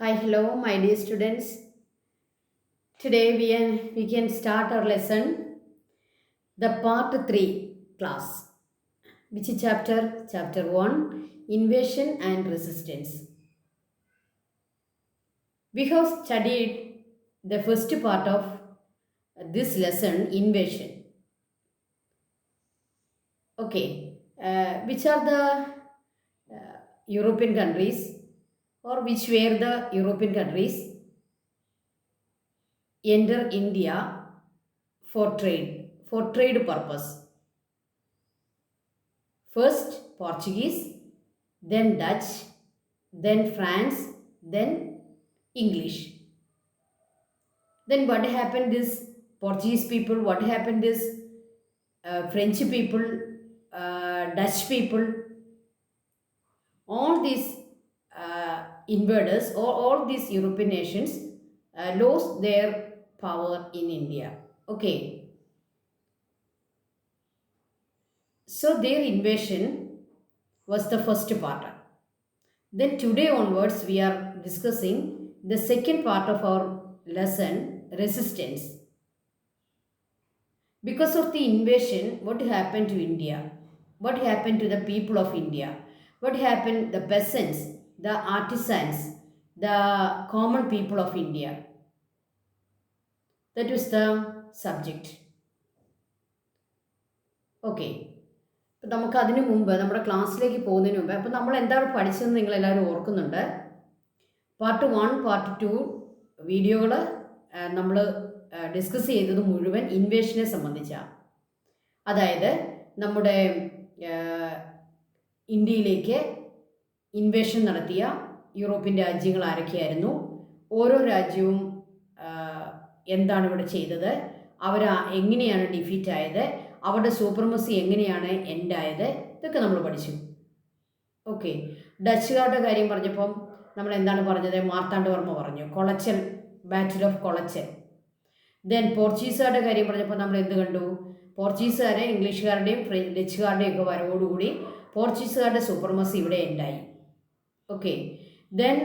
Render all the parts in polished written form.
Hi, hello, my dear students. Today we can start our lesson, the part 3 class. Which is chapter? Chapter 1, Invasion and Resistance. We have studied the first part of this lesson, Invasion. Okay, which are the European countries, or which were the European countries enter India for trade purpose? First Portuguese, then Dutch, then France, then English. Then what happened is Portuguese people, what happened is French people, Dutch people, all these invaders or all these European nations lost their power in India. Okay, so their invasion was the first part. Then today onwards, we are discussing the second part of our lesson, resistance. Because of the invasion, what happened to India? What happened to the people of India? What happened the peasants, the artisans, the common people of India? That was the subject. Okay. അപ്പം നമുക്ക് അതിനു മുമ്പ് നമ്മുടെ ക്ലാസ്സിലേക്ക് പോകുന്നതിന് മുമ്പ് അപ്പം നമ്മൾ എന്താണ് പഠിച്ചതെന്ന് നിങ്ങൾ എല്ലാവരും ഓർക്കുന്നുണ്ട്. പാർട്ട് 1, പാർട്ട് 2 വീഡിയോകൾ നമ്മൾ ഡിസ്കസ് ചെയ്തത് മുഴുവൻ ഇൻവേഷനെ സംബന്ധിച്ചാണ്. അതായത് നമ്മുടെ ഇന്ത്യയിലേക്ക് ഇൻവേഷൻ നടത്തിയ യൂറോപ്യൻ രാജ്യങ്ങൾ ആരൊക്കെയായിരുന്നു, ഓരോ രാജ്യവും എന്താണ് ഇവിടെ ചെയ്തത്, അവർ എങ്ങനെയാണ് ഡിഫീറ്റ് ആയത്, അവരുടെ സൂപ്രമസി എങ്ങനെയാണ് എൻഡായത്, ഇതൊക്കെ നമ്മൾ പഠിച്ചു. ഓക്കെ, ഡച്ചുകാരുടെ കാര്യം പറഞ്ഞപ്പം നമ്മൾ എന്താണ് പറഞ്ഞത്? മാർത്താണ്ഡവർമ്മ പറഞ്ഞു, Colachel, battle of Colachel. Then പോർച്ചുഗീസുകാരുടെ കാര്യം പറഞ്ഞപ്പോൾ നമ്മൾ എന്ത് കണ്ടു? പോർച്ചുഗീസുകാരെ ഇംഗ്ലീഷുകാരുടെയും ഡച്ചുകാരുടെയും ഒക്കെ വരവോടുകൂടി പോർച്ചുഗീസുകാരുടെ സൂപ്രമസി ഇവിടെ ഉണ്ടായി. ഓക്കെ, ദെൻ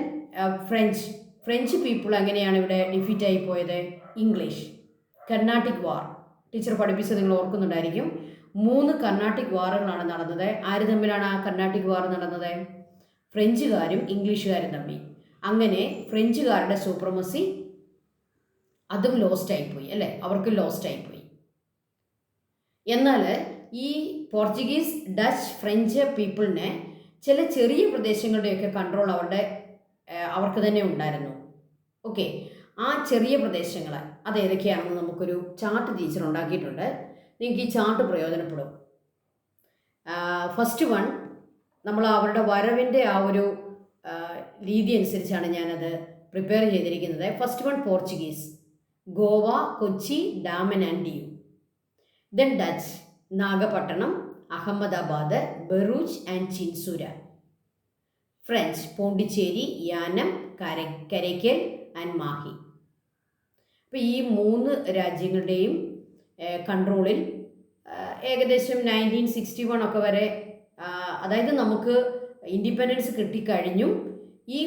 ഫ്രഞ്ച് പീപ്പിൾ എങ്ങനെയാണ് ഇവിടെ ഡിഫീറ്റായി പോയത്? ഇംഗ്ലീഷ്. കർണാട്ടിക് വാർ ടീച്ചർ പഠിപ്പിച്ചത് നിങ്ങൾ ഓർക്കുന്നുണ്ടായിരിക്കും. 3 കർണാട്ടിക് വാറുകളാണ് നടന്നത്. ആര് തമ്മിലാണ് ആ കർണാട്ടിക് വാർ നടന്നത്? ഫ്രഞ്ചുകാരും ഇംഗ്ലീഷുകാരും തമ്മിൽ. അങ്ങനെ ഫ്രഞ്ചുകാരുടെ സൂപ്രമസി അതും ലോസ്റ്റ് ആയിപ്പോയി, അല്ലേ? അവർക്ക് ലോസ്റ്റ് ആയിപ്പോയി. എന്നാൽ ഈ പോർച്ചുഗീസ്, ഡച്ച്, ഫ്രഞ്ച് പീപ്പിളിനെ ചില ചെറിയ പ്രദേശങ്ങളുടെയൊക്കെ കൺട്രോൾ അവർക്ക് തന്നെ ഉണ്ടായിരുന്നു. ഓക്കെ, ആ ചെറിയ പ്രദേശങ്ങൾ അത് ഏതൊക്കെയാണെന്ന് നമുക്കൊരു ചാർട്ട് ടീച്ചർ ഉണ്ടാക്കിയിട്ടുണ്ട്. നിങ്ങൾക്ക് ഈ ചാർട്ട് പ്രയോജനപ്പെടും. ഫസ്റ്റ് വൺ, നമ്മൾ അവരുടെ വരവിൻ്റെ ആ ഒരു രീതി അനുസരിച്ചാണ് ഞാനത് പ്രിപ്പയർ ചെയ്തിരിക്കുന്നത്. First one Portuguese, Goa, Kochi, Daman and Diu. Then Dutch, Nagapattinam, Ahmedabad, Bharuch and Chinsurah. French, Pondicherry, Yanam, Karaikal and Mahe. അപ്പോൾ ഈ 3 രാജ്യങ്ങളുടെയും കൺട്രോളിൽ ഏകദേശം 1961 ഒക്കെ വരെ, അതായത് നമുക്ക് ഇൻഡിപെൻഡൻസ് കിട്ടിക്കഴിഞ്ഞു, ഈ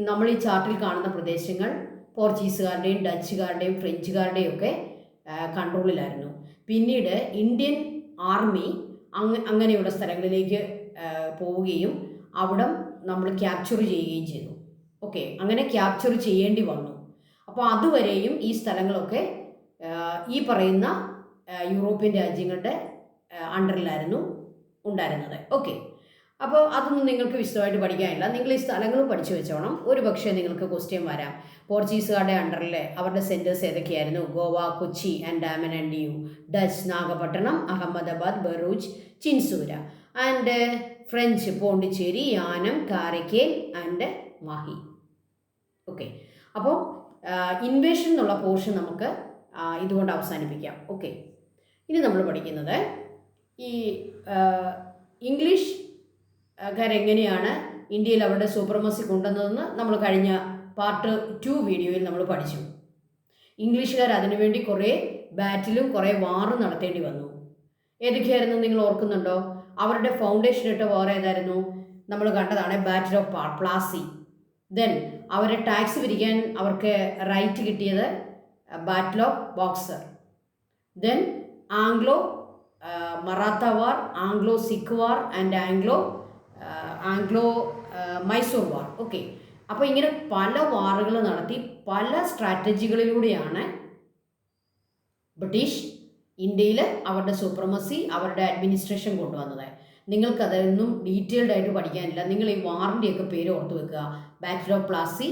നമ്മൾ ഈ ചാർട്ടിൽ കാണുന്ന പ്രദേശങ്ങൾ പോർച്ചുഗീസുകാരുടെയും ഡച്ചുകാരുടെയും ഫ്രഞ്ചുകാരുടെയും ഒക്കെ കൺട്രോളിലായിരുന്നു. പിന്നീട് ഇന്ത്യൻ ആർമി അങ്ങനെയുള്ള സ്ഥലങ്ങളിലേക്ക് പോവുകയും അവിടം നമ്മൾ ക്യാപ്ചർ ചെയ്യുകയും ചെയ്തു. ഓക്കെ, അങ്ങനെ ക്യാപ്ചർ ചെയ്യേണ്ടി വന്നു. അപ്പോൾ അതുവരെയും ഈ സ്ഥലങ്ങളൊക്കെ ഈ പറയുന്ന യൂറോപ്യൻ രാജ്യങ്ങളുടെ അണ്ടറിലായിരുന്നു ഉണ്ടായിരുന്നത്. ഓക്കെ, അപ്പോൾ അതൊന്നും നിങ്ങൾക്ക് വിശദമായിട്ട് പഠിക്കാനില്ല. നിങ്ങൾ ഈ സ്ഥലങ്ങൾ പഠിച്ചു വെച്ചോണം. ഒരു പക്ഷേ നിങ്ങൾക്ക് ക്വസ്റ്റ്യൻ വരാം. പോർച്ചുഗീസുകാരുടെ അണ്ടറിൽ അവരുടെ സെൻറ്റേഴ്സ് ഏതൊക്കെയായിരുന്നു? Goa, Kochi and Daman and Diu. Dutch, Nagapattinam, Ahmedabad, Bharuch, Chinsurah. And French, Pondicherry, Yanam, Karaikal and Mahe. Okay, അപ്പോൾ ഇൻവേഷൻ എന്നുള്ള പോർഷൻ നമുക്ക് ഇതുകൊണ്ട് അവസാനിപ്പിക്കാം. ഓക്കെ, ഇനി നമ്മൾ പഠിക്കുന്നത് ഈ ഇംഗ്ലീഷ് കാരെങ്ങനെയാണ് ഇന്ത്യയിൽ അവരുടെ സൂപ്രമസി കൊണ്ടുവന്നതെന്ന് നമ്മൾ കഴിഞ്ഞ പാർട്ട് 2 വീഡിയോയിൽ നമ്മൾ പഠിച്ചു. ഇംഗ്ലീഷുകാർ അതിനുവേണ്ടി കുറേ ബാറ്റിലും കുറേ വാറും നടത്തേണ്ടി വന്നു. ഏതൊക്കെയായിരുന്നു നിങ്ങൾ ഓർക്കുന്നുണ്ടോ? അവരുടെ ഫൗണ്ടേഷൻ ഇട്ട വാർ ഏതായിരുന്നു? നമ്മൾ കണ്ടതാണ് ബാറ്റിൽ ഓഫ് പ്ലാസി. ദെൻ അവരെ ടാക്സ് പിരിക്കാൻ അവർക്ക് റൈറ്റ് കിട്ടിയത് battle of boxer. Then Anglo Maratha war, Anglo Sikh war and Anglo Mysore war. Okay, അപ്പോൾ ഇങ്ങനെ പല വാറുകൾ നടത്തി പല സ്ട്രാറ്റജികളിലൂടെയാണ് ബ്രിട്ടീഷ് ഇന്ത്യയിൽ അവരുടെ സൂപ്രമസി, അവരുടെ അഡ്മിനിസ്ട്രേഷൻ കൊണ്ടുവന്നത്. നിങ്ങൾക്കതൊന്നും ഡീറ്റെയിൽഡ് ആയിട്ട് പഠിക്കാനില്ല. നിങ്ങൾ ഈ വാറിൻ്റെയൊക്കെ പേര് ഓർത്ത് വെക്കുക. Battle of Plassey,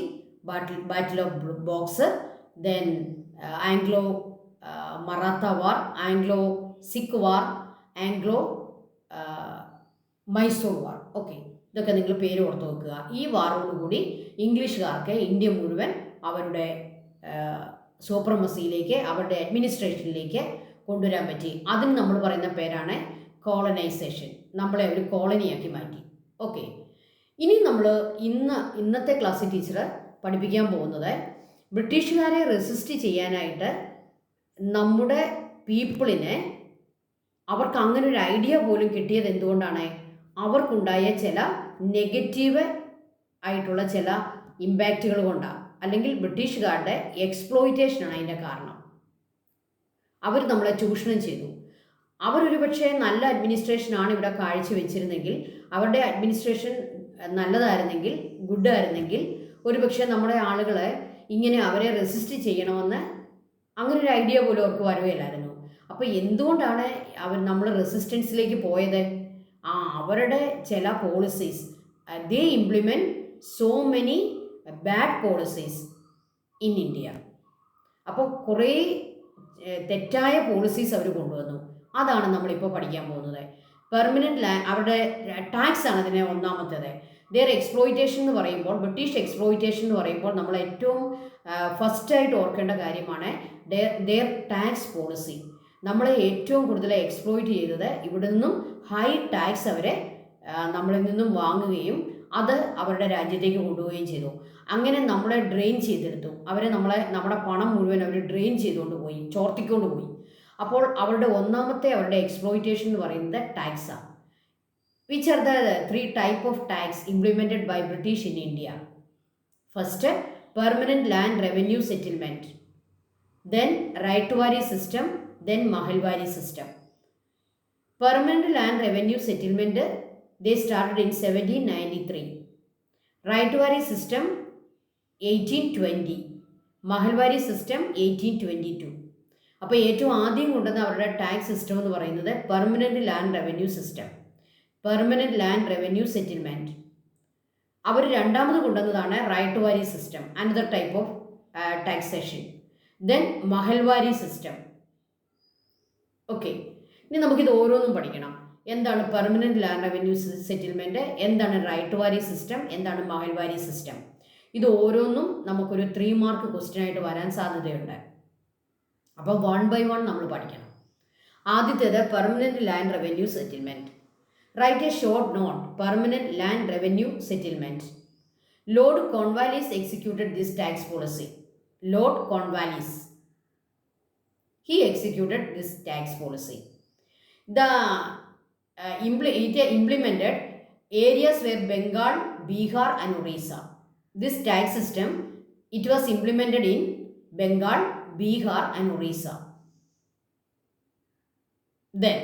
battle of boxer, then Anglo Maratha war, Anglo Sikh war, Anglo Mysore war. Okay, ഇതൊക്കെ നിങ്ങൾ പേര് ഓർത്ത് വെക്കുക. ഈ വാറോടുകൂടി ഇംഗ്ലീഷുകാർക്ക് ഇന്ത്യ മുഴുവൻ അവരുടെ സൂപ്രമസിയിലേക്ക്, അവരുടെ അഡ്മിനിസ്ട്രേഷനിലേക്ക് കൊണ്ടുവരാൻ പറ്റി. അതിന് നമ്മൾ പറയുന്ന പേരാണ് കോളനൈസേഷൻ. നമ്മളെ ഒരു കോളനിയാക്കി മാറ്റി. ഓക്കെ, ഇനി നമ്മൾ ഇന്നത്തെ ക്ലാസ്സിൽ ടീച്ചർ പഠിപ്പിക്കാൻ പോകുന്നത് ബ്രിട്ടീഷുകാരെ റെസിസ്റ്റ് ചെയ്യാനായിട്ട് നമ്മുടെ പീപ്പിളിനെ അവർക്ക് അങ്ങനെ ഒരു ഐഡിയ പോലും കിട്ടിയത് എന്തുകൊണ്ടാണ്? അവർക്കുണ്ടായ ചില നെഗറ്റീവ് ആയിട്ടുള്ള ചില ഇമ്പാക്റ്റുകൾ കൊണ്ടാണ്, അല്ലെങ്കിൽ ബ്രിട്ടീഷുകാരുടെ എക്സ്പ്ലോയിറ്റേഷനാണ് അതിൻ്റെ കാരണം. അവർ നമ്മളെ ചൂഷണം ചെയ്തു. അവരൊരു പക്ഷേ നല്ല അഡ്മിനിസ്ട്രേഷനാണ് ഇവിടെ കാഴ്ചവെച്ചിരുന്നെങ്കിൽ, അവരുടെ അഡ്മിനിസ്ട്രേഷൻ നല്ലതായിരുന്നെങ്കിൽ, ഗുഡായിരുന്നെങ്കിൽ, ഒരു പക്ഷേ നമ്മുടെ ആളുകളെ ഇങ്ങനെ അവരെ റെസിസ്റ്റ് ചെയ്യണമെന്ന് അങ്ങനെ ഒരു ഐഡിയ പോലും അവർക്ക് വരികയില്ലായിരുന്നു. അപ്പോൾ എന്തുകൊണ്ടാണ് നമ്മൾ റെസിസ്റ്റൻസിലേക്ക് പോയത്? അവരുടെ ചില policies, they implement so many bad policies in India. അപ്പോൾ കുറേ തെറ്റായ പോളിസീസ് അവർ കൊണ്ടുവന്നു. അതാണ് നമ്മളിപ്പോൾ പഠിക്കാൻ പോകുന്നത്. പെർമനൻറ്റ് അവരുടെ ടാക്സ് ആണ് അതിനെ ഒന്നാമത്തേത്. ദെയർ എക്സ്പ്ലോയിറ്റേഷൻ എന്ന് പറയുമ്പോൾ, ബ്രിട്ടീഷ് എക്സ്പ്ലോയിറ്റേഷൻ എന്ന് പറയുമ്പോൾ നമ്മൾ ഏറ്റവും ഫസ്റ്റായിട്ട് ഓർക്കേണ്ട കാര്യമാണ് ദെയർ ടാക്സ് പോളിസി. നമ്മളെ ഏറ്റവും കൂടുതൽ എക്സ്പ്ലോയിറ്റ് ചെയ്തത് ഇവിടെ നിന്നും ഹൈ ടാക്സ് അവരെ നമ്മളിൽ നിന്നും വാങ്ങുകയും അത് അവരുടെ രാജ്യത്തേക്ക് കൊണ്ടുപോവുകയും ചെയ്തു. അങ്ങനെ നമ്മളെ ഡ്രെയിൻ ചെയ്തെടുത്തു. നമ്മുടെ പണം മുഴുവൻ അവർ ഡ്രെയിൻ ചെയ്തുകൊണ്ട് പോയി, ചോർത്തിക്കൊണ്ട് പോയി. അപ്പോൾ അവരുടെ അവരുടെ എക്സ്പ്ലോയിറ്റേഷൻ എന്ന് പറയുന്നത് ടാക്സാണ്. Which are the 3 type of tax implemented by British in India? First, permanent land revenue settlement. Then Raitwari system. Then Mahalwari system. Permanent land revenue settlement, they started in 1793. Raitwari system 1820. Mahalwari system 1822. അപ്പോൾ ഏറ്റവും ആദ്യം കൊണ്ടുവന്ന അവരുടെ tax system എന്ന് പറയുന്നത് permanent land revenue system, permanent land revenue settlement. അവർ രണ്ടാമത് കൊണ്ടുവന്നതാണ് Ryotwari system, another type of taxation. Then Mahalwari system. Okay, ഇനി നമുക്കിത് ഓരോന്നും പഠിക്കണം. എന്താണ് പെർമനൻറ്റ് ലാൻഡ് റവന്യൂ സെറ്റിൽമെൻറ്റ്, എന്താണ് റൈറ്റ്വാരി സിസ്റ്റം, എന്താണ് മഹൽവാരി സിസ്റ്റം. ഇത് ഓരോന്നും നമുക്കൊരു 3 മാർക്ക് ക്വസ്റ്റ്യൻ ആയിട്ട് വരാൻ സാധ്യതയുണ്ട്. അപ്പോൾ 1 by 1 നമ്മൾ പഠിക്കണം. ആദ്യത്തേത് permanent land revenue settlement. Write a short note. Permanent land revenue settlement. Lord Cornwallis executed this tax policy. Lord Cornwallis, he executed this tax policy. It implemented areas where Bengal, Bihar and Orissa. This tax system, it was implemented in Bengal, Bihar and Orissa. Then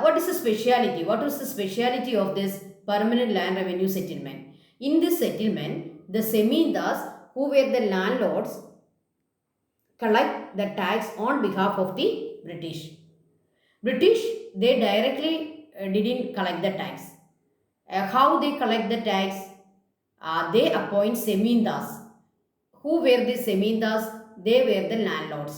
what is the speciality? What was the speciality of this permanent land revenue settlement? In this settlement, the Zemindars, who were the landlords, collect the tax on behalf of the British. British, they directly didn't collect the tax. How they collect the tax? They appoint Zemindars. Who were the Zemindars? They were the landlords.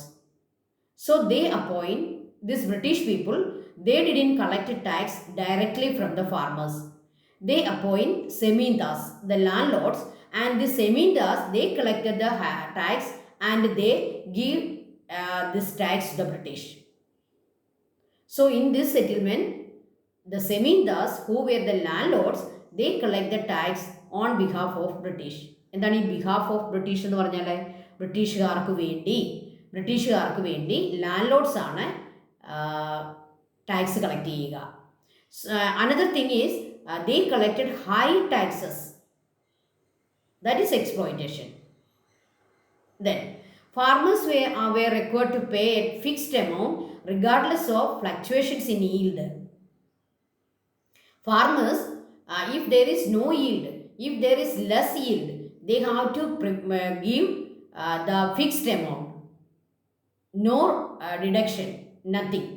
So they appoint these British people. They didn't collect tax directly from the farmers. They appoint Zemindars, the landlords, and the Zemindars, they collected the tax and they give this tax to the British. So in this settlement, the Zemindars, who were the landlords, they collect the tax on behalf of British. എന്താണ് ഈ behalf of British എന്ന് പറഞ്ഞാൽ? ബ്രിട്ടീഷുകാർക്ക് വേണ്ടി land ആണ് tax collect ചെയ്യുക. Another thing is they collected high taxes. That is exploitation. Then, farmers were required to pay a fixed amount regardless of fluctuations in yield. Farmers, if there is no yield, if there is less yield, they have to give the fixed amount, no deduction, nothing.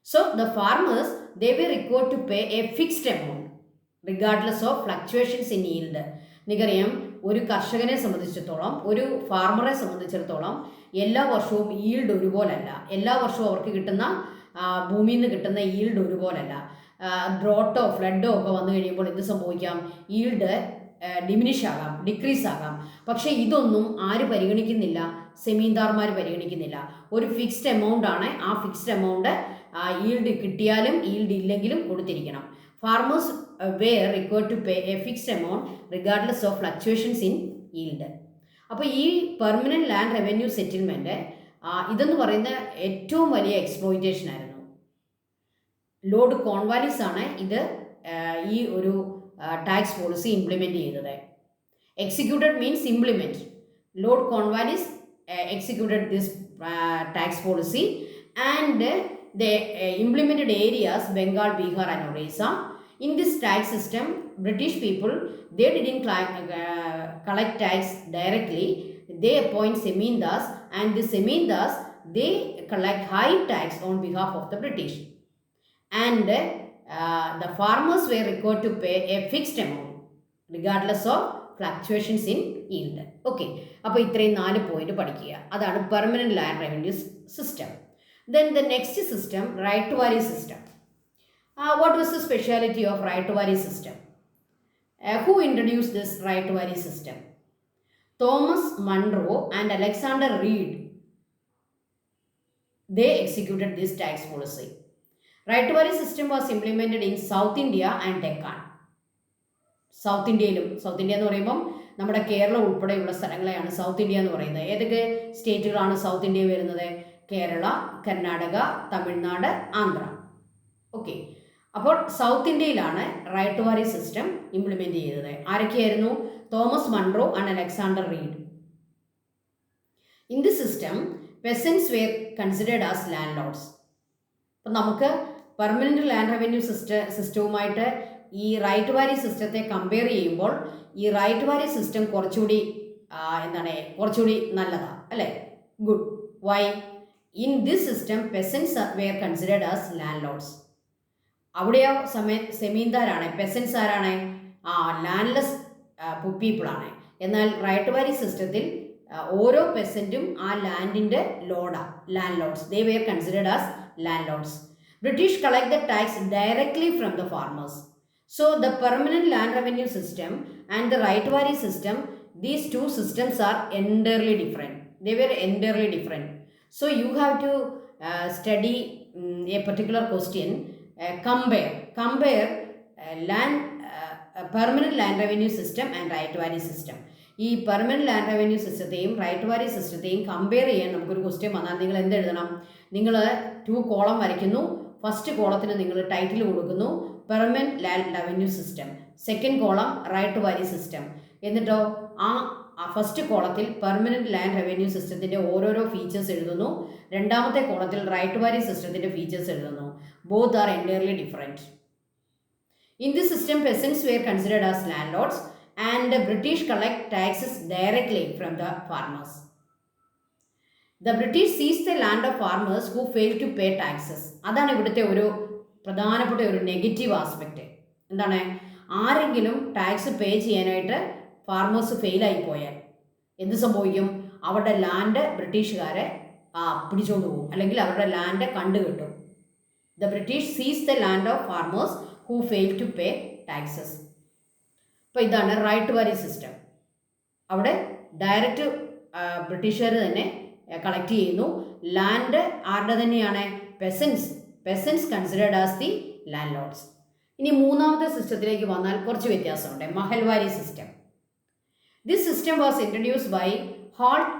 So the farmers, they were required to pay a fixed amount regardless of fluctuations in yield. നിങ്ങൾക്കറിയാം, ഒരു കർഷകനെ സംബന്ധിച്ചിടത്തോളം, ഒരു ഫാർമറെ സംബന്ധിച്ചിടത്തോളം എല്ലാ വർഷവും yield ഒരുപോലല്ല. എല്ലാ വർഷവും അവർക്ക് കിട്ടുന്ന ഭൂമിയിൽ നിന്ന് കിട്ടുന്ന ഈൽഡ് ഒരുപോലല്ല. ഡ്രോട്ടോ ഫ്ലഡോ ഒക്കെ വന്നു കഴിയുമ്പോൾ എന്ത് സംഭവിക്കാം? ഈൽഡ് ഡിമിനിഷ് ആകാം, ഡിക്രീസ് ആകാം. പക്ഷേ ഇതൊന്നും ആര് പരിഗണിക്കുന്നില്ല? സെമീന്ദാർമാർ പരിഗണിക്കുന്നില്ല. ഒരു ഫിക്സ്ഡ് എമൗണ്ട് ആണ്. ആ ഫിക്സ്ഡ് എമൗണ്ട് ഈൽഡ് കിട്ടിയാലും ഈൽഡ് ഇല്ലെങ്കിലും കൊടുത്തിരിക്കണം. Farmers were required to pay a fixed amount regardless of fluctuations in yield. അപ്പോൾ ഈ പെർമനൻറ്റ് ലാൻഡ് റവന്യൂ സെറ്റിൽമെൻറ്റ് ഇതെന്ന് പറയുന്ന ഏറ്റവും വലിയ എക്സ്പ്ലോയിറ്റേഷൻ ആയിരുന്നു. ലോർഡ് കോൺവാലിസ് ആണ് ഇത് ഈ ഒരു ടാക്സ് പോളിസി ഇംപ്ലിമെൻറ്റ് ചെയ്തത്. Executed means implement. Lord Cornwallis executed this tax policy, and they implemented areas Bengal, Bihar and Orissa. In this tax system, British people, they didn't collect tax directly. They appoint Semindars, and the Semindars, they collect high tax on behalf of the British. And the farmers were required to pay a fixed amount regardless of fluctuations in yield. Okay, അപ്പോൾ ഇത്രയും 4 point പഠിക്കുക. അതാണ് permanent land revenue system. Then the next system, right to vary system. What was the speciality of right to vary system? Who introduced this right to vary system? Thomas Munro and Alexander Reed. They executed this tax policy. Right to vary system was implemented in South India and Deccan. South ഇന്ത്യയിലും, south India എന്ന് പറയുമ്പം നമ്മുടെ കേരളം ഉൾപ്പെടെയുള്ള സ്ഥലങ്ങളെയാണ് south India എന്ന് പറയുന്നത്. ഏതൊക്കെ സ്റ്റേറ്റുകളാണ് south India വരുന്നത്? Kerala, Karnataka, Tamil Nadu, Andhra. Okay, അപ്പോൾ സൗത്ത് ഇന്ത്യയിലാണ് റൈറ്റ് ടു വാരി സിസ്റ്റം ഇംപ്ലിമെൻറ്റ് ചെയ്തത്. ആരൊക്കെയായിരുന്നു? Thomas Munro and Alexander Reid. In the system peasants were considered as landlords. അപ്പം നമുക്ക് പെർമനൻറ്റ് ലാൻഡ് റവന്യൂ സിസ്റ്റവുമായിട്ട് ഈ റൈറ്റ് വാരി സിസ്റ്റത്തെ കമ്പയർ ചെയ്യുമ്പോൾ ഈ റൈറ്റ് വാരി സിസ്റ്റം കുറച്ചുകൂടി കുറച്ചുകൂടി നല്ലതാണ്, അല്ലേ? Good. Why? In this system peasants were considered as landlords. അവിടെയോ സെമീന്ദാരാണ്. പെസൻസ് ആരാണ്? ലാൻഡ്ലെസ് പീപ്പിളാണ്. എന്നാൽ റൈറ്റ് വാരി സിസ്റ്റത്തിൽ ഓരോ പെസൻറ്റും ആ ലാൻഡിൻ്റെ ലോഡാണ്, landlords. They were considered as landlords. British collect the tax directly from the farmers. So the permanent land revenue system and the right to vary system, these two systems are entirely different. They were entirely different. So you have to study a particular question, compare permanent land revenue system and right to vary system. ഈ permanent land revenue സിസ്റ്റത്തെയും Ryotwari സിസ്റ്റത്തെയും compare ചെയ്യാൻ നമുക്കൊരു question വന്നാൽ നിങ്ങൾ എന്ത് എഴുതണം? നിങ്ങൾ 2 കോളം വരയ്ക്കുന്നു. ഫസ്റ്റ് കോളത്തിന് നിങ്ങൾ ടൈറ്റിൽ കൊടുക്കുന്നു permanent land revenue system, second column right to വാരി സിസ്റ്റം. എന്നിട്ടോ ആ ഫസ്റ്റ് കോളത്തിൽ പെർമനൻറ്റ് ലാൻഡ് റവന്യൂ സിസ്റ്റത്തിൻ്റെ ഓരോരോ ഫീച്ചേഴ്സ് എഴുതുന്നു. രണ്ടാമത്തെ കോളത്തിൽ റൈറ്റ് ടു വാരി സിസ്റ്റത്തിൻ്റെ ഫീച്ചേഴ്സ് എഴുതുന്നു. Both are entirely different. In this system peasants were considered as landlords and the British collect taxes directly from the farmers. The British seize the land of farmers who fail to pay taxes. അതാണ് ഇവിടുത്തെ ഒരു പ്രധാനപ്പെട്ട ഒരു negative aspect. എന്താണ്? ആരെങ്കിലും tax പേ ചെയ്യാനായിട്ട് farmers ഫെയിലായി പോയാൽ എന്ത് സംഭവിക്കും? അവരുടെ ലാൻഡ് ബ്രിട്ടീഷുകാരെ പിടിച്ചുകൊണ്ട് പോകും, അല്ലെങ്കിൽ അവരുടെ land കണ്ടുകെട്ടും. The British seize the land of farmers who fail to pay taxes. അപ്പോൾ ഇതാണ് റൈറ്റ് ടു വാരി സിസ്റ്റം. അവിടെ ഡയറക്റ്റ് ബ്രിട്ടീഷുകാർ തന്നെ കളക്ട് ചെയ്യുന്നു. ലാൻഡ് ആരുടെ തന്നെയാണ്? Peasants considered as the landlords. ഇനി മൂന്നാമത്തെ സിസ്റ്റത്തിലേക്ക് വന്നാൽ കുറച്ച് വ്യത്യാസമുണ്ട്. Mahalwari system. This system was introduced by Holt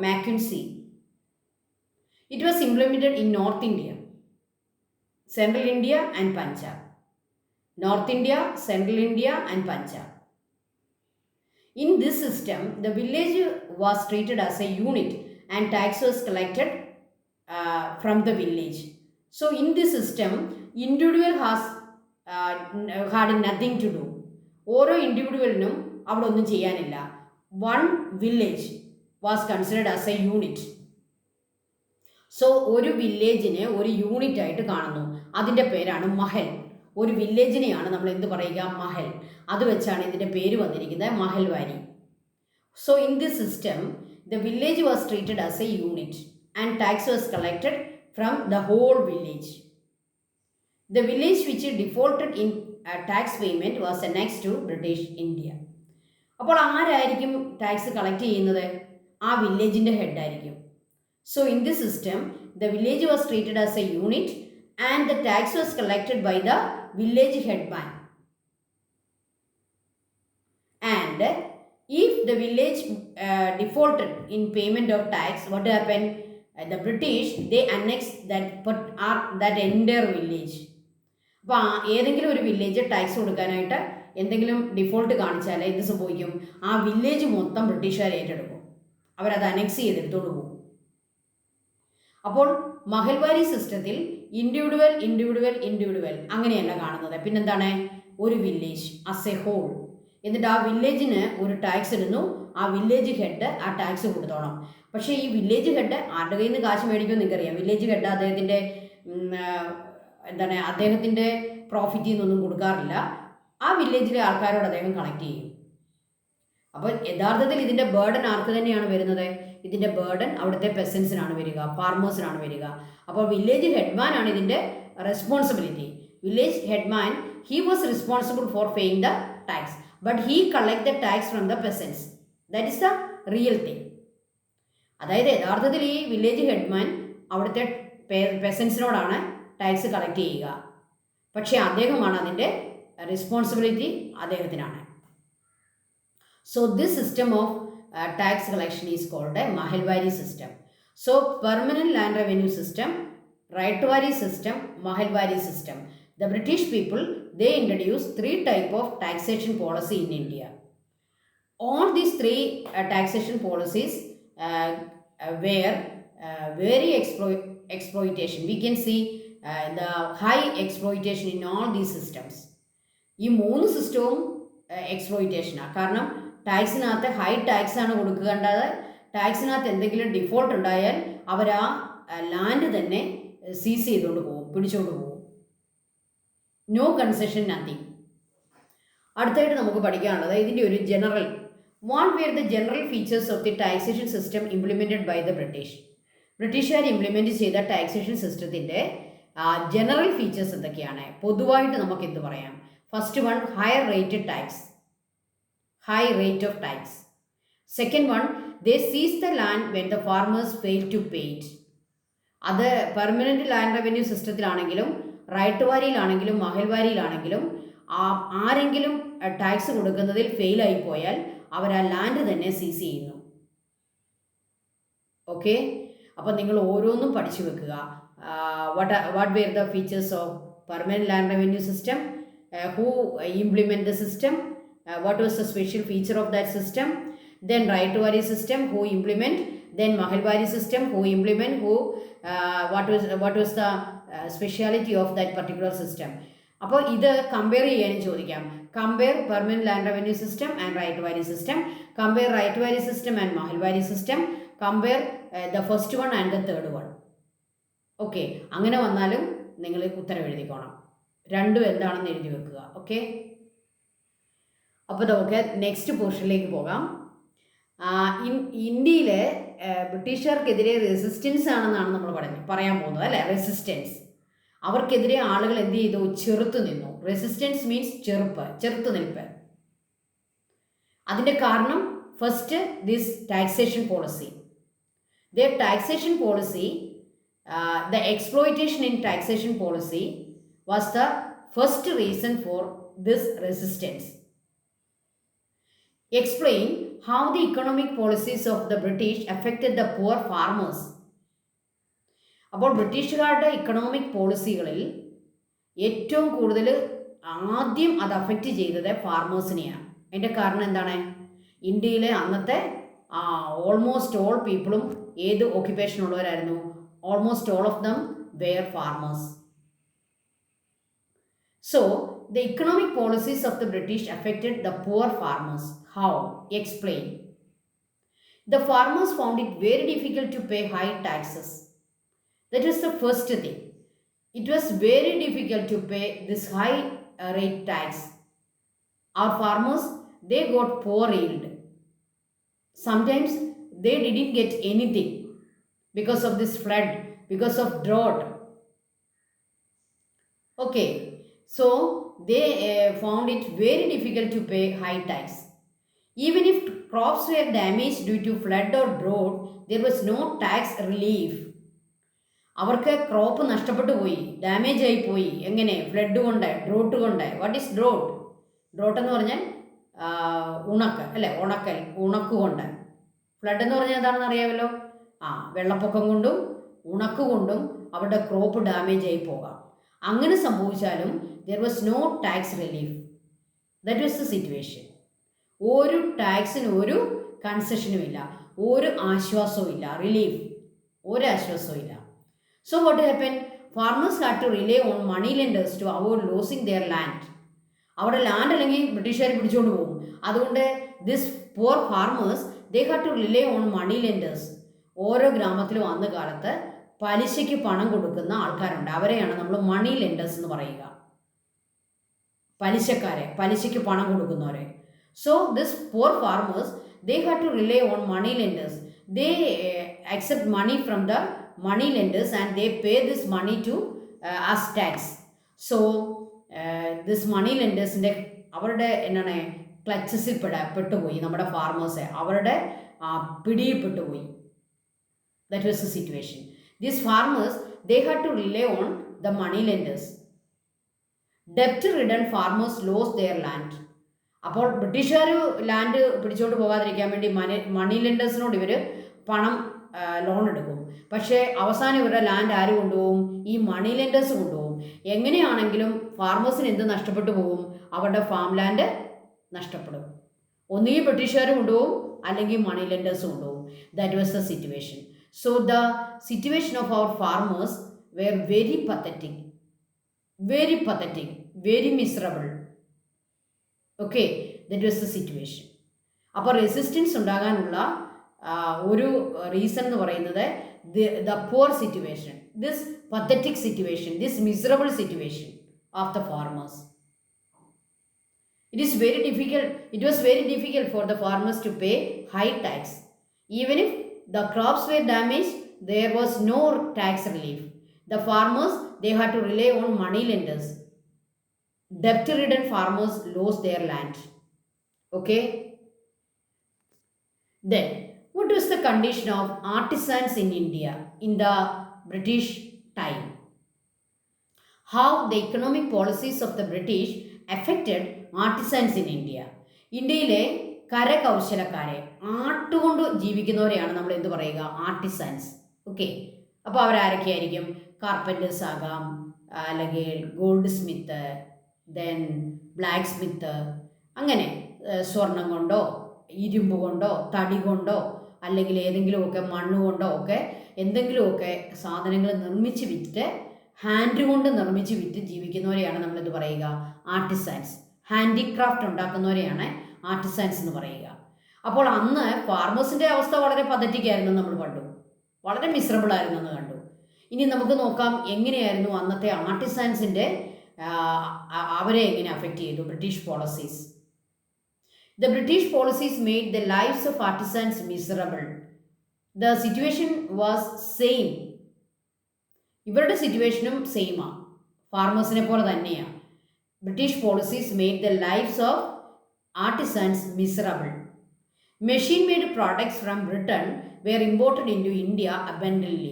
Mackenzie. It was implemented in north India, Central India and Punjab. North India, Central India, and Punjab. In this system, the village was treated as a unit and tax was collected from the village. So in this system, individual had nothing to do. ഓരോ ഇൻഡിവിജ്വലിനും അവിടെ ഒന്നും ചെയ്യാനില്ല. One village was considered as a unit. So ഒരു വില്ലേജിനെ ഒരു unit ആയിട്ട് കാണുന്നു. അതിൻ്റെ പേരാണ് മഹൽ. ഒരു വില്ലേജിനെയാണ് നമ്മൾ എന്ത് പറയുക? മഹൽ. അത് വെച്ചാണ് ഇതിൻ്റെ പേര് വന്നിരിക്കുന്നത്, Mahalwari. So in this system the village was treated as a unit and tax was collected from the whole village. The village which defaulted in tax payment was next to British India. അപ്പോൾ ആരായിരിക്കും tax collect ചെയ്യുന്നത്? ആ വില്ലേജിൻ്റെ ഹെഡായിരിക്കും. So in this system the village was treated as a unit and the tax was collected by the village headman. And if the village defaulted in payment of tax, what happened? The British, they annexed that entire village. അപ്പോൾ ഏതെങ്കിലും ഒരു village tax കൊടുക്കാനായിട്ട് എന്തെങ്കിലും default കാണിച്ചാൽ എന്ത് സംഭവിക്കും? ആ village മൊത്തം ബ്രിട്ടീഷുകാർ ഏറ്റെടുക്കും. അവരത് അനക്സ് ചെയ്തെടുത്തോണ്ട് പോകും. അപ്പോൾ മഹൽവാരി സിസ്റ്റത്തിൽ ഇൻഡിവിജ്വൽ അങ്ങനെയല്ല കാണുന്നത്. പിന്നെന്താണ്? ഒരു വില്ലേജ് ആസ് എ ഹോൾ. എന്നിട്ട് ആ വില്ലേജിന് ഒരു ടാക്സ് ഇടുന്നു. ആ വില്ലേജ് ഹെഡ് ആ ടാക്സ് കൊടുത്തോണം. പക്ഷേ ഈ വില്ലേജ് ഹെഡ് ആരുടെ കയ്യിൽ നിന്ന് കാശ് മേടിക്കുമെന്ന് നിങ്ങൾക്കറിയാം. വില്ലേജ് ഹെഡ് അദ്ദേഹത്തിൻ്റെ പ്രോഫിറ്റിൽ നിന്നൊന്നും കൊടുക്കാറില്ല. ആ വില്ലേജിലെ ആൾക്കാരോട് അദ്ദേഹം കളക്ട് ചെയ്യും. അപ്പോൾ യഥാർത്ഥത്തിൽ ഇതിൻ്റെ ബേർഡൻ ആർക്ക് തന്നെയാണ് വരുന്നത്? ഇതിൻ്റെ ബേർഡൻ അവിടുത്തെ പെസൻസിനാണ് വരിക, ഫാർമേഴ്സിനാണ് വരിക. അപ്പോൾ വില്ലേജ് ഹെഡ്മാൻ ആണ് ഇതിൻ്റെ responsibility. Village headman, he was responsible for paying the tax, but he collect the tax from the പെസൻസ്. That is the real thing. അതായത് യഥാർത്ഥത്തിൽ ഈ വില്ലേജ് ഹെഡ്മാൻ അവിടുത്തെ പെസൻസിനോടാണ് ടാക്സ് കളക്ട് ചെയ്യുക. പക്ഷേ അദ്ദേഹമാണ് അതിൻ്റെ responsibility അദ്ദേഹത്തിനാണ്. So this system of tax collection is called a Mahalwari system. So permanent land revenue system, Raitwari system, Mahalwari system. The British people, they introduced 3 types of taxation policy in India. All these 3 taxation policies were very exploitation. We can see the high exploitation in all these systems. ഈ 3 സിസ്റ്റവും എക്സ്പ്ലോയിറ്റേഷനാണ്. കാരണം ടാക്സിനകത്ത് high ടാക്സാണ് കൊടുക്കേണ്ടത്. ടാക്സിനകത്ത് എന്തെങ്കിലും default ഉണ്ടായാൽ അവർ ആ land തന്നെ സീസ് ചെയ്തുകൊണ്ട് പോകും, പിടിച്ചുകൊണ്ട് പോകും. No concession, nothing. അടുത്തായിട്ട് നമുക്ക് പഠിക്കാനുള്ളത് ഇതിൻ്റെ ഒരു general. What were the general features of the taxation system implemented by the British. ബ്രിട്ടീഷുകാർ ഇംപ്ലിമെൻറ്റ് ചെയ്ത ടാക്സേഷൻ സിസ്റ്റത്തിൻ്റെ ജനറൽ ഫീച്ചേഴ്സ് എന്തൊക്കെയാണ്? പൊതുവായിട്ട് നമുക്ക് എന്ത് പറയാം? First one, higher rate of tax. Second one, they seize the land when the farmers fail to pay it. അത് permanent land revenue സിസ്റ്റത്തിലാണെങ്കിലും right വാരിയിലാണെങ്കിലും മഹൽവാരിയിലാണെങ്കിലും ആരെങ്കിലും ടാക്സ് കൊടുക്കുന്നതിൽ ഫെയിലായി പോയാൽ അവർ ആ ലാൻഡ് തന്നെ സീസ് ചെയ്യുന്നു. ഓക്കെ, അപ്പോൾ നിങ്ങൾ ഓരോന്നും പഠിച്ചു വെക്കുക. What were the features of permanent land revenue system, who implement the system, what was the special feature of that system, then Raitwari system, who implement, then Mahalwari system, who implement, what was the speciality of that particular system. അപ്പോൾ ഇത് compare ചെയ്യാനും ചോദിക്കാം. Compare permanent land revenue system and Ryotwari system, compare Ryotwari system and Mahalwari system, compare the first one and the third one. Okay, അങ്ങനെ വന്നാലും നിങ്ങൾ ഉത്തരം എഴുതിക്കോണം. രണ്ടും എന്താണെന്ന് എഴുതി വെക്കുക. ഓക്കെ, അപ്പോൾ നമുക്ക് നെക്സ്റ്റ് പോർഷനിലേക്ക് പോകാം. ഇന്ത്യയിലെ ബ്രിട്ടീഷുകാർക്കെതിരെ റെസിസ്റ്റൻസ് ആണെന്നാണ് നമ്മൾ പറയാൻ പോകുന്നത്, അല്ലേ? റെസിസ്റ്റൻസ്. അവർക്കെതിരെ ആളുകൾ എന്ത് ചെയ്തു? ചെറുത്തു നിന്നു. റെസിസ്റ്റൻസ് മീൻസ് ചെറുത്തു നിൽപ്പ്. അതിൻ്റെ കാരണം first this taxation policy. The taxation policy, the exploitation in taxation policy was the first reason for this resistance. Explain how the economic policies of the British affected the poor farmers. അപ്പോൾ ബ്രിട്ടീഷുകാരുടെ economic പോളിസികളിൽ ഏറ്റവും കൂടുതൽ ആദ്യം അത് affect ചെയ്തത് ഫാർമേഴ്സിനെയാണ്. അതിൻ്റെ കാരണം എന്താണ്? ഇന്ത്യയിലെ അന്നത്തെ ഓൾമോസ്റ്റ് ഓൾ പീപ്പിളും ഏത് ഓക്യുപ്പേഷൻ ഉള്ളവരായിരുന്നു? Almost all of them were farmers. So, the economic policies of the British affected the poor farmers. How? Explain. The farmers found it very difficult to pay high taxes. That was the first thing. It was very difficult to pay this high rate tax. Our farmers, they got poor yield. Sometimes they didn't get anything because of this flood, because of drought. Okay, so they found it very difficult to pay high tax. Even if crops were damaged due to flood or drought, there was no tax relief. അവർക്ക് crop നഷ്ടപ്പെട്ടു പോയി, damage ആയി പോയി. എങ്ങനെ? Flood കൊണ്ട്, drought കൊണ്ട്. What is drought? Drought എന്ന് പറഞ്ഞാൽ ഉണക്ക് അല്ലേ, ഉണക്ക് കൊണ്ട്. ഫ്ലഡ് എന്ന് പറഞ്ഞാൽ എന്താണെന്ന് അറിയാമല്ലോ. വെള്ളപ്പൊക്കം കൊണ്ടും ഉണക്ക് കൊണ്ടും അവരുടെ ക്രോപ്പ് ഡാമേജ് ആയി പോകാം. അങ്ങനെ സംഭവിച്ചാലും there was no tax relief. That was the situation. ഒരു ടാക്സിന് ഒരു കൺസെഷനും ഇല്ല, ഒരു ആശ്വാസവും ഇല്ല, റിലീഫ് ഒരു ആശ്വാസവും ഇല്ല. So what happened? Farmers had to rely on money lenders to avoid losing their land. അവരുടെ ലാൻഡ് അല്ലെങ്കിൽ ബ്രിട്ടീഷുകാർ പിടിച്ചുകൊണ്ട് പോകും. അതുകൊണ്ട് this poor farmers, they had to rely on money lenders. ഓരോ ഗ്രാമത്തിലും അന്ന് കാലത്ത് പലിശയ്ക്ക് പണം കൊടുക്കുന്ന ആൾക്കാരുണ്ട്. അവരെയാണ് നമ്മൾ മണി ലെൻഡേഴ്സ് എന്ന് പറയുക. പലിശക്കാരെ, പലിശയ്ക്ക് പണം കൊടുക്കുന്നവരെ. So this poor farmers, they had to rely on money lenders. They accept money from the money lenders and they pay this money to as tax. So this money lenders അവരുടെ എന്താണ് ക്ലച്ചസിൽ പെട്ടുപോയി. നമ്മുടെ farmers അവരുടെ പിടിയിൽ പെട്ടുപോയി. That was the situation. These farmers, they had to rely on the money lenders. Debt-ridden farmers lost their land. അപ്പോൾ ബ്രിട്ടീഷുകാർ land പിടിച്ചോണ്ട് പോകാതിരിക്കാൻ വേണ്ടി മണി ലെൻഡേഴ്സിനോട് ഇവർ പണം ലോൺ എടുക്കും. പക്ഷേ അവസാനം ഇവരുടെ ലാൻഡ് ആര് കൊണ്ടുപോകും? ഈ മണി ലെൻഡേഴ്സ് കൊണ്ടുപോകും. എങ്ങനെയാണെങ്കിലും ഫാർമേഴ്സിന് എന്ത് നഷ്ടപ്പെട്ടു പോകും? അവരുടെ ഫാം ലാൻഡ് നഷ്ടപ്പെടും. ഒന്നുകിൽ ബ്രിട്ടീഷുകാർ കൊണ്ടുപോകും, അല്ലെങ്കിൽ മണി ലെൻഡേഴ്സ് കൊണ്ടുപോകും. That was the situation. So the situation of our farmers were very pathetic, very miserable. Okay, that was the situation. അപ്പോൾ റെസിസ്റ്റൻസ് ഉണ്ടാകാനുള്ള ഒരു റീസൺ എന്ന് പറയുന്നത് the poor situation, this pathetic situation, this miserable situation of the farmers. It was very difficult for the farmers to pay high tax. Even if the crops were damaged, there was no tax relief. The farmers, they had to rely on money lenders. Debt-ridden farmers lost their land. Okay? Then, what was the condition of artisans in India in the British time? How the economic policies of the British affected artisans in India? ഇന്ത്യയിലെ കരകൗശലക്കാരെ, ആട്ടുകൊണ്ട് ജീവിക്കുന്നവരെയാണ് നമ്മൾ എന്ത് പറയുക? Artisans. Okay, അപ്പോൾ അവരാരൊക്കെയായിരിക്കും? Carpenter's ആകാം, അല്ലെങ്കിൽ gold Smith, then black Smith, അങ്ങനെ സ്വർണം കൊണ്ടോ ഇരുമ്പ് കൊണ്ടോ തടി കൊണ്ടോ അല്ലെങ്കിൽ ഏതെങ്കിലുമൊക്കെ മണ്ണ് കൊണ്ടോ ഒക്കെ എന്തെങ്കിലുമൊക്കെ സാധനങ്ങൾ നിർമ്മിച്ച് വിറ്റ്, ഹാൻഡ് കൊണ്ട് നിർമ്മിച്ച് വിറ്റ് ജീവിക്കുന്നവരെയാണ് നമ്മളെന്ത് പറയുക? ആർട്ടിസൻസ്. ഹാൻഡിക്രാഫ്റ്റ് ഉണ്ടാക്കുന്നവരെയാണ് ആർട്ടിസൻസ് എന്ന് പറയുക. അപ്പോൾ അന്ന് ഫാർമേഴ്സിൻ്റെ അവസ്ഥ വളരെ പതറ്റിക്കായിരുന്നു. നമ്മൾ കണ്ടു, വളരെ മിസറബിൾ ആയിരുന്നു എന്ന് കണ്ടു. ഇനി നമുക്ക് നോക്കാം എങ്ങനെയായിരുന്നു അന്നത്തെ ആർട്ടിസൻസിൻ്റെ അവരെ എങ്ങനെ അഫക്റ്റ് ചെയ്തു British policies. The British policies made the lives of artisans miserable. The situation was same. ഇവരുടെ സിറ്റുവേഷനും സെയിമാണ്, ഫാർമേഴ്സിനെ പോലെ തന്നെയാണ്. British policies made the lifes of artisans miserable. Machine-made products from Britain were imported into India abundantly.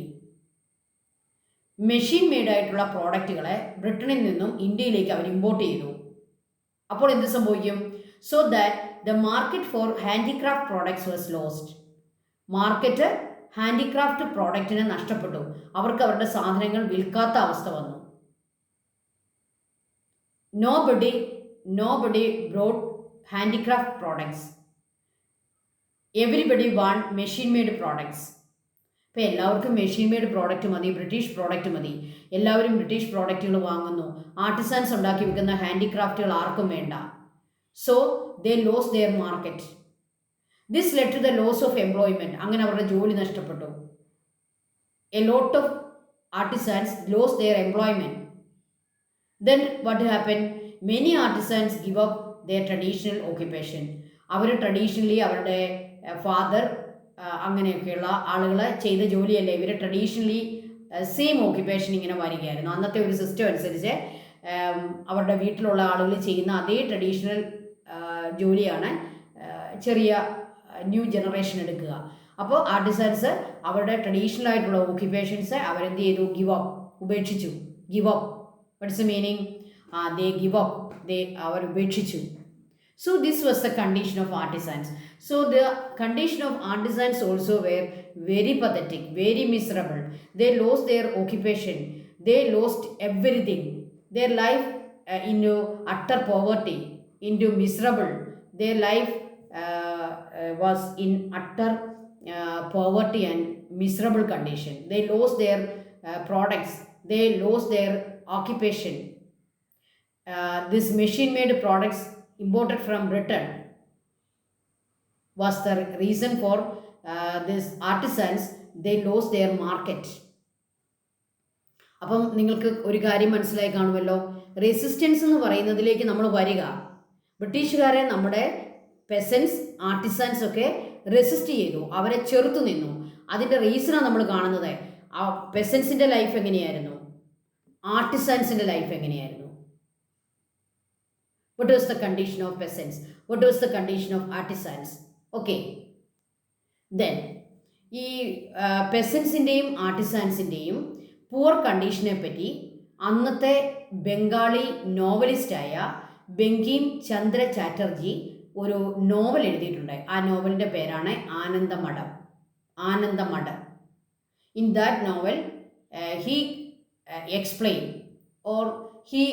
Machine made ആയിട്ടുള്ള പ്രോഡക്റ്റുകളെ ബ്രിട്ടനിൽ നിന്നും ഇന്ത്യയിലേക്ക് അവർ import ചെയ്തു. അപ്പോൾ എന്ത് സംഭവിക്കും? So that the market for handicraft products was lost. Market handicraft പ്രോഡക്റ്റിനെ നഷ്ടപ്പെട്ടു. അവർക്ക് അവരുടെ സാധനങ്ങൾ വിൽക്കാത്ത അവസ്ഥ വന്നു. nobody brought handicraft products. Everybody want machine made products. ഇപ്പോൾ എല്ലാവർക്കും മെഷീൻ മെയ്ഡ് പ്രോഡക്റ്റ് മതി, ബ്രിട്ടീഷ് പ്രോഡക്റ്റ് മതി, എല്ലാവരും ബ്രിട്ടീഷ് പ്രോഡക്റ്റുകൾ വാങ്ങുന്നു. ആർട്ടിസാൻസ് ഉണ്ടാക്കി വിൽക്കുന്ന ഹാൻഡിക്രാഫ്റ്റുകൾ ആർക്കും വേണ്ട. So they lose their market. This led to the loss of employment. അങ്ങനെ അവരുടെ ജോലി നഷ്ടപ്പെട്ടു. A lot of artisans lose their employment. Then what happen? Many artisans give up their traditional occupation. അവർ ട്രഡീഷണലി അവരുടെ ഫാദർ അങ്ങനെയൊക്കെയുള്ള ആളുകൾ ചെയ്ത ജോലിയല്ലേ ഇവർ ട്രഡീഷണലി സെയിം ഓക്യുപ്പേഷൻ ഇങ്ങനെ വരികയായിരുന്നു. അന്നത്തെ ഒരു സിസ്റ്റം അനുസരിച്ച് അവരുടെ വീട്ടിലുള്ള ആളുകൾ ചെയ്യുന്ന അതേ ട്രഡീഷണൽ ജോലിയാണ് ചെറിയ ന്യൂ ജനറേഷൻ എടുക്കുക. അപ്പോൾ ആർട്ടിസാൻസ് അവരുടെ ട്രഡീഷണൽ ആയിട്ടുള്ള ഓക്യുപ്പേഷൻസ് അവരെന്ത് ചെയ്തു? ഗിവ് അപ്പ്, ഉപേക്ഷിച്ചു. Give up, what's the meaning? They give up, അവർ ഉപേക്ഷിച്ചു. So this was the condition of artisans. So the condition of artisans also were very pathetic, very miserable. They lost their occupation. They lost everything. Their life into utter poverty, into miserable. Their life was in utter poverty and miserable condition. They lost their products. They lost their occupation. This machine-made products imported from Britain was the reason for this artisans, they lost their market. അപ്പം നിങ്ങൾക്ക് ഒരു കാര്യം മനസ്സിലായി കാണുമല്ലോ. Resistance എന്ന് പറയുന്നതിലേക്ക് നമ്മൾ വരിക. ബ്രിട്ടീഷുകാരെ നമ്മുടെ പെസൻസ്, ആർട്ടിസാൻസ് ഒക്കെ റെസിസ്റ്റ് ചെയ്തു, അവരെ ചെറുത്തു നിന്നു. അതിൻ്റെ റീസണാണ് നമ്മൾ കാണുന്നത്. ആ പെസൻസിൻ്റെ ലൈഫ് എങ്ങനെയായിരുന്നു, ആർട്ടിസാൻസിൻ്റെ ലൈഫ് എങ്ങനെയായിരുന്നു. What was the condition of peasants? What was the condition of artisans? Okay. Then, ഈ പെസൻസിൻ്റെയും ആർട്ടിസാൻസിൻ്റെയും പൂർ കണ്ടീഷനെ പറ്റി അന്നത്തെ ബംഗാളി നോവലിസ്റ്റായ ബങ്കിം ചന്ദ്ര ചാറ്റർജി ഒരു നോവൽ എഴുതിയിട്ടുണ്ട്. ആ നോവലിൻ്റെ പേരാണ് Anandamath. Anandamath. In that novel he explain or he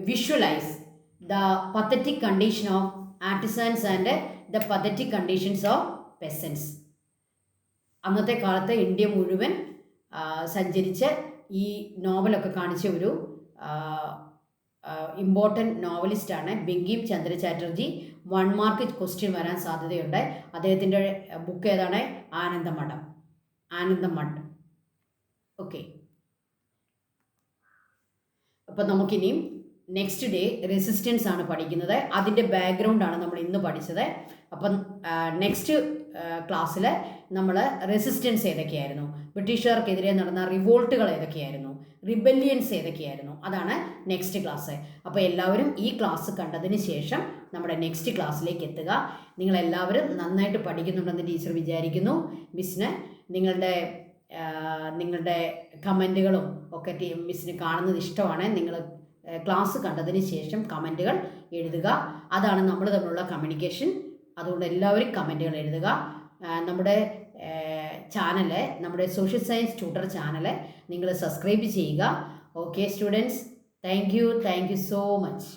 visualise the pathetic condition of artisans and the pathetic conditions of peasants. അന്നത്തെ കാലത്ത് India മുഴുവൻ സഞ്ചരിച്ച് ഈ നോവലൊക്കെ കാണിച്ച ഒരു ഇമ്പോർട്ടൻറ്റ് നോവലിസ്റ്റാണ് ബങ്കിം ചന്ദ്ര ചാറ്റർജി. 1 മാർക്ക് ക്വസ്റ്റ്യൻ വരാൻ സാധ്യതയുണ്ട്. അദ്ദേഹത്തിൻ്റെ ബുക്ക് ഏതാണ്? ആനന്ദമഠം. ആനന്ദമഠം. ഓക്കെ. അപ്പം നമുക്കിനിയും നെക്സ്റ്റ് ഡേ റെസിസ്റ്റൻസ് ആണ് പഠിക്കുന്നത്. അതിൻ്റെ ബാക്ക്ഗ്രൗണ്ടാണ് നമ്മൾ ഇന്ന് പഠിച്ചത്. അപ്പം നെക്സ്റ്റ് ക്ലാസ്സിൽ നമ്മൾ റെസിസ്റ്റൻസ് ഏതൊക്കെയായിരുന്നു, ബ്രിട്ടീഷുകാർക്കെതിരെ നടന്ന റിവോൾട്ടുകൾ ഏതൊക്കെയായിരുന്നു, റിബല്യൻസ് ഏതൊക്കെയായിരുന്നു, അതാണ് നെക്സ്റ്റ് ക്ലാസ്. അപ്പോൾ എല്ലാവരും ഈ ക്ലാസ് കണ്ടതിന് ശേഷം നമ്മുടെ നെക്സ്റ്റ് ക്ലാസ്സിലേക്ക് എത്തുക. നിങ്ങളെല്ലാവരും നന്നായിട്ട് പഠിക്കുന്നുണ്ടെന്ന് ടീച്ചർ വിചാരിക്കുന്നു. മിസ്സിന് നിങ്ങളുടെ കമൻറ്റുകളും ഒക്കെ മിസ്സിന് കാണുന്നത് ഇഷ്ടമാണ്. നിങ്ങൾ ക്ലാസ് കണ്ടതിന് ശേഷം കമൻറ്റുകൾ എഴുതുക. അതാണ് നമ്മൾ തമ്മിലുള്ള കമ്മ്യൂണിക്കേഷൻ. അതുകൊണ്ട് എല്ലാവരും കമൻറ്റുകൾ എഴുതുക. നമ്മുടെ ചാനല്, നമ്മുടെ സോഷ്യൽ സയൻസ് ട്യൂട്ടർ ചാനല് നിങ്ങൾ സബ്സ്ക്രൈബ് ചെയ്യുക. Okay students, thank you so much.